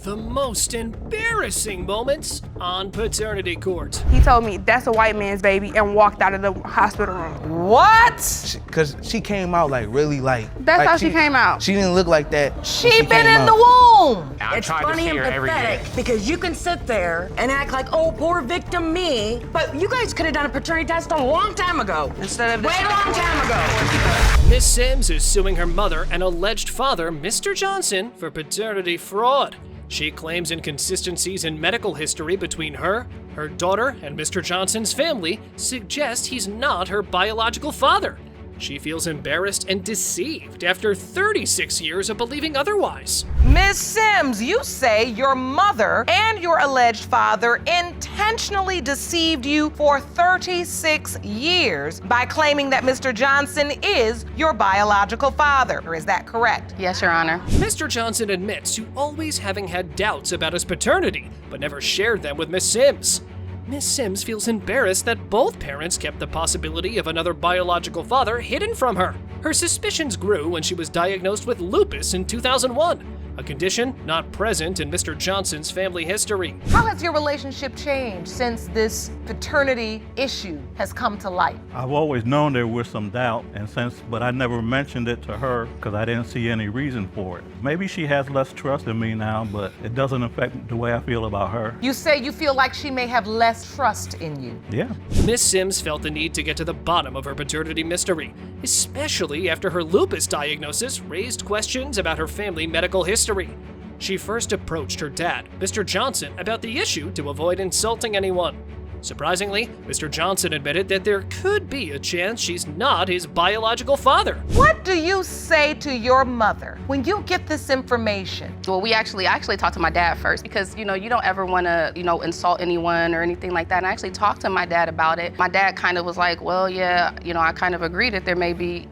The most embarrassing moments on paternity court. He told me, "That's a white man's baby," and walked out of the hospital room. What? Because she came out like really like. That's how she came out. She didn't look like that. She been in the womb. It's funny and pathetic because you can sit there and act like, oh, poor victim me, but you guys could have done a paternity test a long time ago. Instead of way long time ago. Miss Sims is suing her mother and alleged father, Mr. Johnson, for paternity fraud. She claims inconsistencies in medical history between her daughter, and Mr. Johnson's family suggest he's not her biological father. She feels embarrassed and deceived after 36 years of believing otherwise. Ms. Sims, you say your mother and your alleged father intentionally deceived you for 36 years by claiming that Mr. Johnson is your biological father. Is that correct? Yes, Your Honor. Mr. Johnson admits to always having had doubts about his paternity, but never shared them with Miss Sims. Miss Sims feels embarrassed that both parents kept the possibility of another biological father hidden from her. Her suspicions grew when she was diagnosed with lupus in 2001, a condition not present in Mr. Johnson's family history. How has your relationship changed since this paternity issue has come to light? I've always known there was some doubt, but I never mentioned it to her because I didn't see any reason for it. Maybe she has less trust in me now, but it doesn't affect the way I feel about her. You say you feel like she may have less trust in you. Yeah. Miss Sims felt the need to get to the bottom of her paternity mystery, especially after her lupus diagnosis raised questions about her family medical history. She first approached her dad, Mr. Johnson, about the issue to avoid insulting anyone. Surprisingly, Mr. Johnson admitted that there could be a chance she's not his biological father. What do you say to your mother when you get this information? Well, I actually talked to my dad first because, you don't ever want to, insult anyone or anything like that. And I actually talked to my dad about it. My dad kind of was like, well, yeah, I kind of agree that there may be,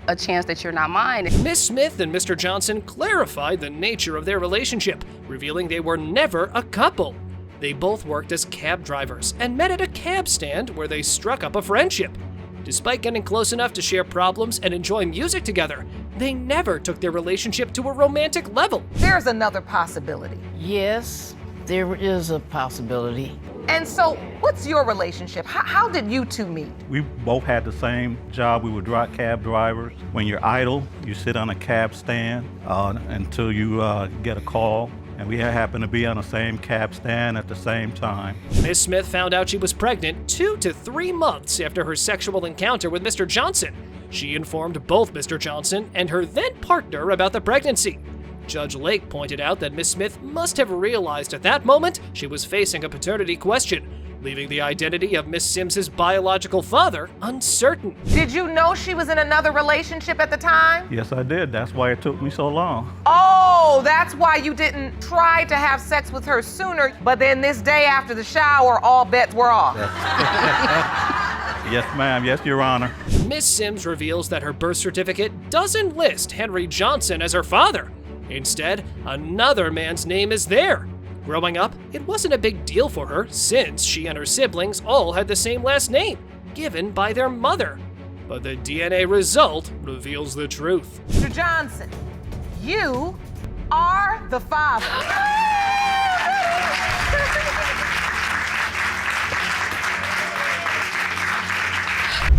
a chance that you're not mine. Miss Smith and Mr. Johnson clarified the nature of their relationship, revealing they were never a couple. They both worked as cab drivers and met at a cab stand where they struck up a friendship. Despite getting close enough to share problems and enjoy music together, they never took their relationship to a romantic level. There's another possibility. Yes, there is a possibility. And so, what's your relationship? How did you two meet? We both had the same job. We were cab drivers. When you're idle, you sit on a cab stand until you get a call. And we happened to be on the same cab stand at the same time. Miss Smith found out she was pregnant 2 to 3 months after her sexual encounter with Mr. Johnson. She informed both Mr. Johnson and her then partner about the pregnancy. Judge Lake pointed out that Miss Smith must have realized at that moment she was facing a paternity question, leaving the identity of Miss Sims's biological father uncertain. Did you know she was in another relationship at the time? Yes, I did. That's why it took me so long. Oh, that's why you didn't try to have sex with her sooner, but then this day after the shower, all bets were off. Yes, ma'am. Yes, Your Honor. Miss Sims reveals that her birth certificate doesn't list Henry Johnson as her father. Instead, another man's name is there. Growing up, it wasn't a big deal for her since she and her siblings all had the same last name, given by their mother. But the DNA result reveals the truth. Mr. Johnson, you are the father.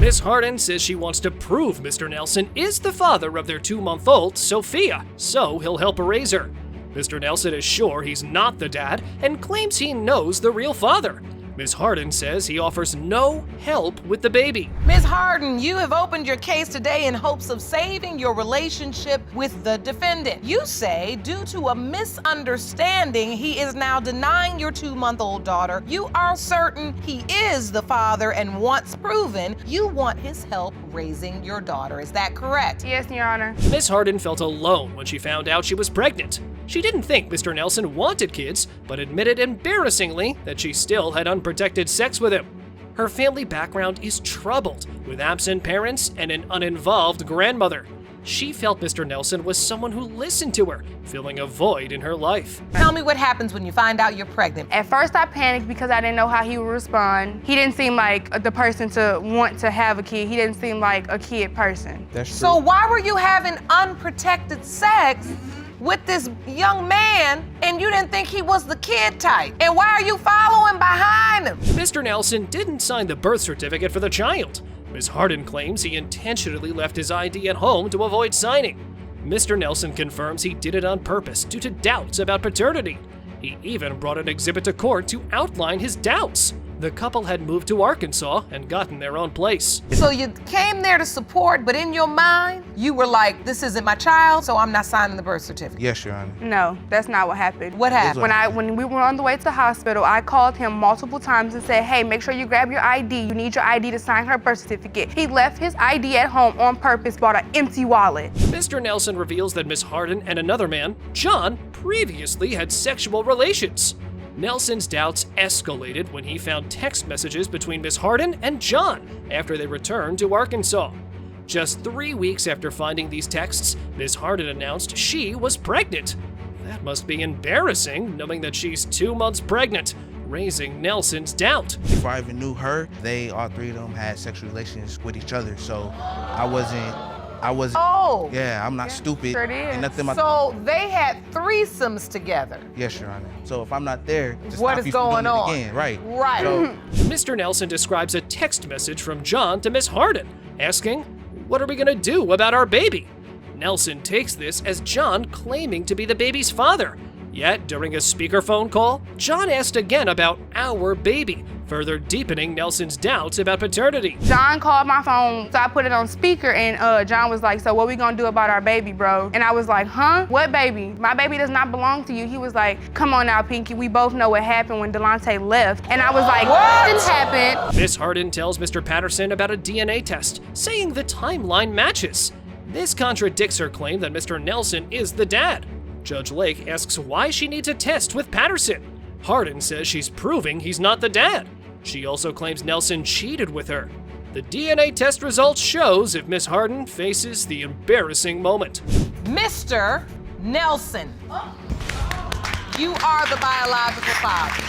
Miss Harden says she wants to prove Mr. Nelson is the father of their 2-month-old, Sophia, so he'll help her raise her. Mr. Nelson is sure he's not the dad and claims he knows the real father. Ms. Harden says he offers no help with the baby. Ms. Harden, you have opened your case today in hopes of saving your relationship with the defendant. You say, due to a misunderstanding, he is now denying your 2-month-old daughter. You are certain he is the father, and once proven, you want his help raising your daughter. Is that correct? Yes, Your Honor. Ms. Harden felt alone when she found out she was pregnant. She didn't think Mr. Nelson wanted kids, but admitted embarrassingly that she still had unprotected sex with him. Her family background is troubled, with absent parents and an uninvolved grandmother. She felt Mr. Nelson was someone who listened to her, filling a void in her life. Tell me what happens when you find out you're pregnant. At first I panicked because I didn't know how he would respond. He didn't seem like the person to want to have a kid. He didn't seem like a kid person. That's true. So why were you having unprotected sex with this young man and you didn't think he was the kid type? And why are you following behind him? Mr. Nelson didn't sign the birth certificate for the child. Ms. Hardin claims he intentionally left his ID at home to avoid signing. Mr. Nelson confirms he did it on purpose due to doubts about paternity. He even brought an exhibit to court to outline his doubts. The couple had moved to Arkansas and gotten their own place. So you came there to support, but in your mind, you were like, this isn't my child, so I'm not signing the birth certificate. Yes, Your Honor. No, that's not what happened. What happened? When we were on the way to the hospital, I called him multiple times and said, hey, make sure you grab your ID. You need your ID to sign her birth certificate. He left his ID at home on purpose, bought an empty wallet. Mr. Nelson reveals that Ms. Hardin and another man, John, previously had sexual relations. Nelson's doubts escalated when he found text messages between Ms. Hardin and John after they returned to Arkansas. Just 3 weeks after finding these texts, Ms. Hardin announced she was pregnant. That must be embarrassing, knowing that she's 2 months pregnant, raising Nelson's doubt. Before I even knew her, all three of them had sexual relations with each other. So I wasn't. Oh. Yeah, I'm not stupid. Sure did. And nothing. So they had threesomes together. Yes, Your Honor. So if I'm not there, to What stop is you from going doing on? it again, right? Right. So, Mr. Nelson describes a text message from John to Ms. Hardin, asking, "What are we gonna do about our baby?" Nelson takes this as John claiming to be the baby's father. Yet, during a speakerphone call, John asked again about our baby, further deepening Nelson's doubts about paternity. John called my phone, so I put it on speaker, and John was like, so what we gonna do about our baby, bro? And I was like, huh? What baby? My baby does not belong to you. He was like, come on now, Pinky, we both know what happened when Delonte left. And I was like, what didn't happen? Miss Hardin tells Mr. Patterson about a DNA test, saying the timeline matches. This contradicts her claim that Mr. Nelson is the dad. Judge Lake asks why she needs a test with Patterson. Hardin says she's proving he's not the dad. She also claims Nelson cheated with her. The DNA test results shows if Miss Hardin faces the embarrassing moment. Mr. Nelson, you are the biological father.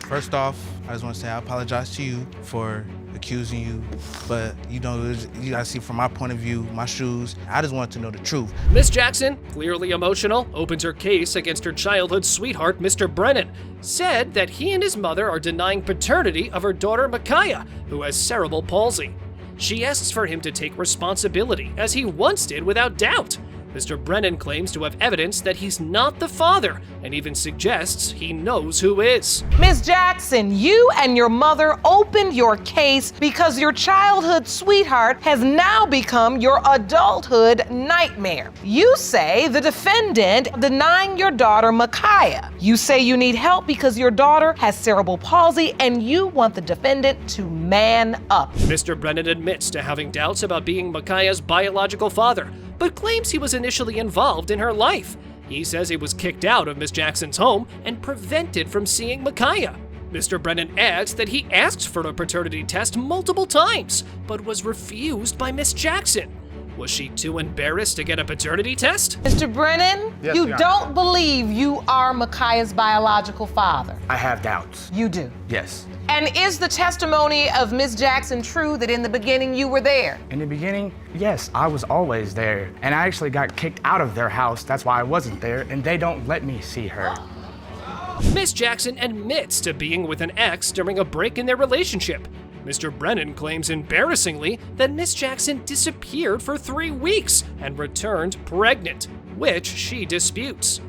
first off, I just want to say I apologize to you for accusing you, but you gotta see from my point of view, my shoes. I just wanted to know the truth. Miss Jackson, clearly emotional, opens her case against her childhood sweetheart, Mr. Brennan, said that he and his mother are denying paternity of her daughter, Micaiah, who has cerebral palsy. She asks for him to take responsibility, as he once did without doubt. Mr. Brennan claims to have evidence that he's not the father, and even suggests he knows who is. Ms. Jackson, you and your mother opened your case because your childhood sweetheart has now become your adulthood nightmare. You say the defendant denying your daughter Micaiah. You say you need help because your daughter has cerebral palsy and you want the defendant to man up. Mr. Brennan admits to having doubts about being Micaiah's biological father, but claims he was initially involved in her life. He says he was kicked out of Miss Jackson's home and prevented from seeing Micaiah. Mr. Brennan adds that he asked for a paternity test multiple times, but was refused by Miss Jackson. Was she too embarrassed to get a paternity test? Mr. Brennan, Yes, you Your Honor. don't believe you are Micaiah's biological father. I have doubts. You do. Yes. And is the testimony of Ms. Jackson true that in the beginning you were there? In the beginning, yes, I was always there. And I actually got kicked out of their house. That's why I wasn't there. And they don't let me see her. Miss Jackson admits to being with an ex during a break in their relationship. Mr. Brennan claims embarrassingly that Miss Jackson disappeared for 3 weeks and returned pregnant, which she disputes.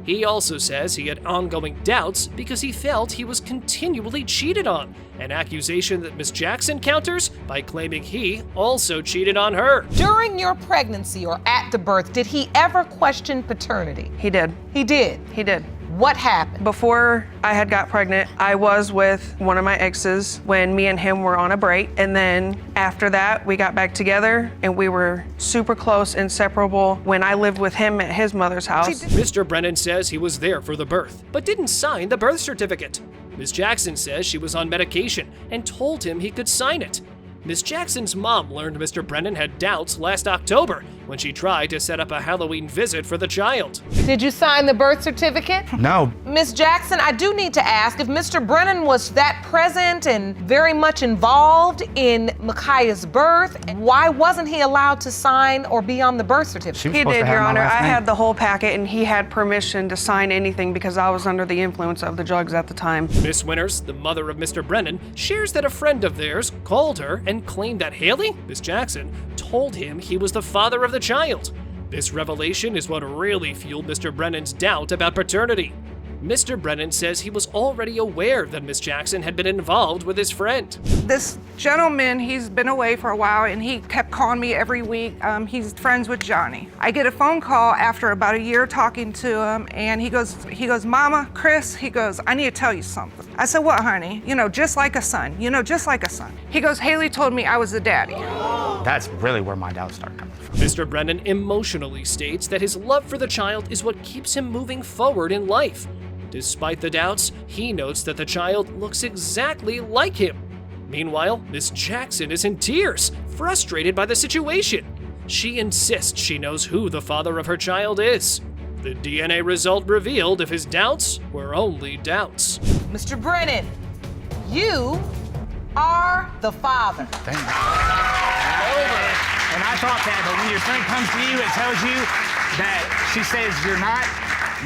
He also says he had ongoing doubts because he felt he was continually cheated on, an accusation that Miss Jackson counters by claiming he also cheated on her. During your pregnancy or at the birth, did he ever question paternity? He did. He did. He did. What happened? Before I had got pregnant, I was with one of my exes when me and him were on a break. And then after that, we got back together and we were super close, inseparable when I lived with him at his mother's house. Mr. Brennan says he was there for the birth, but didn't sign the birth certificate. Miss Jackson says she was on medication and told him he could sign it. Miss Jackson's mom learned Mr. Brennan had doubts last October when she tried to set up a Halloween visit for the child. Did you sign the birth certificate? No. Miss Jackson, I do need to ask if Mr. Brennan was that present and very much involved in Micaiah's birth, why wasn't he allowed to sign or be on the birth certificate? She was He supposed did, to have Your my Honor. last I name. had the whole packet, and he had permission to sign anything because I was under the influence of the drugs at the time. Miss Winters, the mother of Mr. Brennan, shares that a friend of theirs called her and claimed that Haley, Miss Jackson, told him he was the father of the child. This revelation is what really fueled Mr. Brennan's doubt about paternity. Mr. Brennan says he was already aware that Miss Jackson had been involved with his friend. This gentleman, he's been away for a while and he kept calling me every week. He's friends with Johnny. I get a phone call after about a year talking to him and he goes, Mama, Chris, he goes, I need to tell you something. I said, what, honey? Just like a son, just like a son. He goes, Haley told me I was the daddy. That's really where my doubts started coming from. Mr. Brennan emotionally states that his love for the child is what keeps him moving forward in life. Despite the doubts, he notes that the child looks exactly like him. Meanwhile, Miss Jackson is in tears, frustrated by the situation. She insists she knows who the father of her child is. The DNA result revealed if his doubts were only doubts. Mr. Brennan, you are the father. Thank you. And I thought that, but when your friend comes to you and tells you that she says you're not,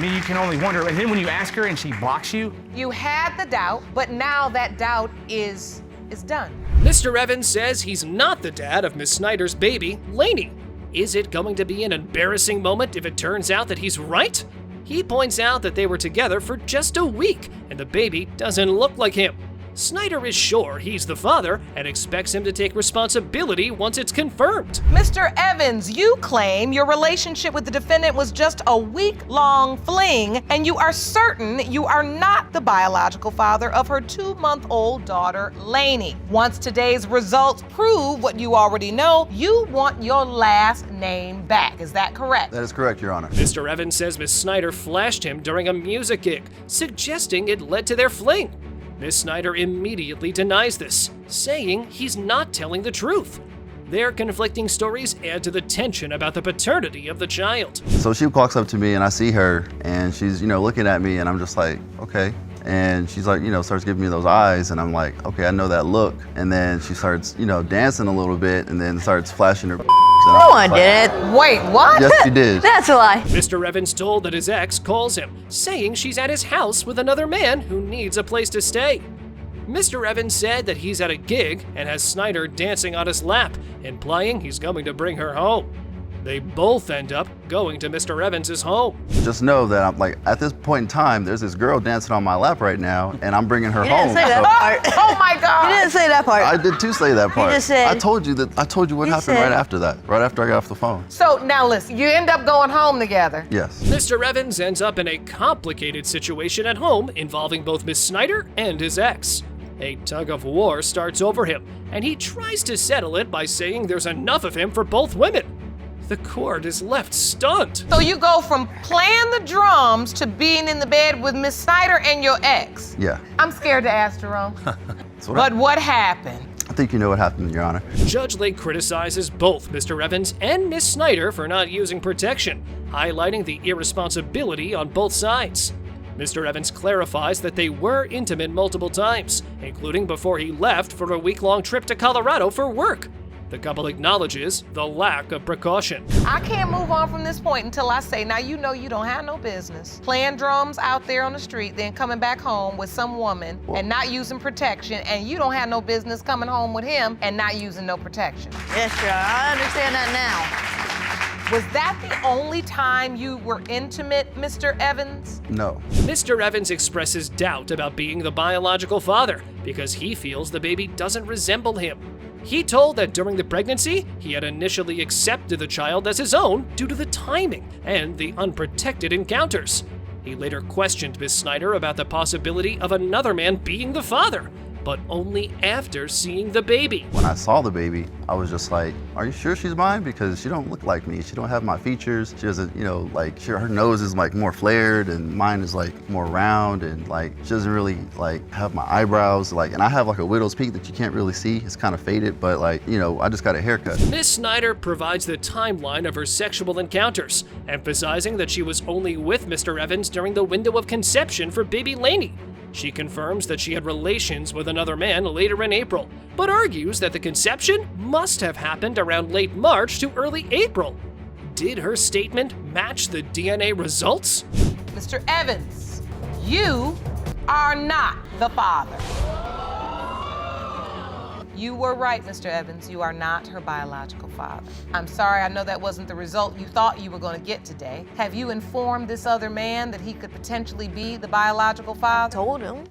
you can only wonder. And then when you ask her and she blocks you. You had the doubt, but now that doubt is done. Mr. Evans says he's not the dad of Miss Snyder's baby, Lainey. Is it going to be an embarrassing moment if it turns out that he's right? He points out that they were together for just a week, and the baby doesn't look like him. Snyder is sure he's the father and expects him to take responsibility once it's confirmed. Mr. Evans, you claim your relationship with the defendant was just a week-long fling, and you are certain you are not the biological father of her 2-month-old daughter, Lainey. Once today's results prove what you already know, you want your last name back. Is that correct? That is correct, Your Honor. Mr. Evans says Miss Snyder flashed him during a music gig, suggesting it led to their fling. Miss Snyder immediately denies this, saying he's not telling the truth. Their conflicting stories add to the tension about the paternity of the child. So she walks up to me and I see her and she's, looking at me and I'm just like, okay. And she's like, starts giving me those eyes and I'm like, okay, I know that look. And then she starts, dancing a little bit and then starts flashing her. No, I didn't. Wait, what? Yes, she did. That's a lie. Mr. Evans told that his ex calls him, saying she's at his house with another man who needs a place to stay. Mr. Evans said that he's at a gig and has Snyder dancing on his lap, implying he's going to bring her home. They both end up going to Mr. Evans's home. Just know that I'm like, at this point in time, there's this girl dancing on my lap right now and I'm bringing her home. You didn't say that part. Oh my God. You didn't say that part. I did too say that part. just said- I told you what happened right after that, right after I got off the phone. So now listen, you end up going home together. Yes. Mr. Evans ends up in a complicated situation at home involving both Miss Snyder and his ex. A tug of war starts over him, and he tries to settle it by saying there's enough of him for both women. The court is left stunned. So you go from playing the drums to being in the bed with Miss Snyder and your ex. Yeah. I'm scared to ask Jerome. That's But what happened? I think you know what happened, Your Honor. Judge Lake criticizes both Mr. Evans and Miss Snyder for not using protection, highlighting the irresponsibility on both sides. Mr. Evans clarifies that they were intimate multiple times, including before he left for a week-long trip to Colorado for work. The couple acknowledges the lack of precaution. I can't move on from this point until I say, now you know you don't have no business playing drums out there on the street, then coming back home with some woman and not using protection, and you don't have no business coming home with him and not using no protection. Yes, sure. I understand that now. Was that the only time you were intimate, Mr. Evans? No. Mr. Evans expresses doubt about being the biological father because he feels the baby doesn't resemble him. He told that during the pregnancy, he had initially accepted the child as his own due to the timing and the unprotected encounters. He later questioned Miss Snyder about the possibility of another man being the father. but only after seeing the baby. When I saw the baby, I was just like, are you sure she's mine? Because she don't look like me. She don't have my features. She doesn't, like, her nose is like more flared and mine is like more round, and like she doesn't really like have my eyebrows, like, and I have like a widow's peak that you can't really see. It's kind of faded, but like, I just got a haircut. Miss Snyder provides the timeline of her sexual encounters, emphasizing that she was only with Mr. Evans during the window of conception for baby Lainey. She confirms that she had relations with another man later in April, but argues that the conception must have happened around late March to early April. Did her statement match the DNA results? Mr. Evans, you are not the father. You were right, Mr. Evans. You are not her biological father. I'm sorry, I know that wasn't the result you thought you were going to get today. Have you informed this other man that he could potentially be the biological father? Told him.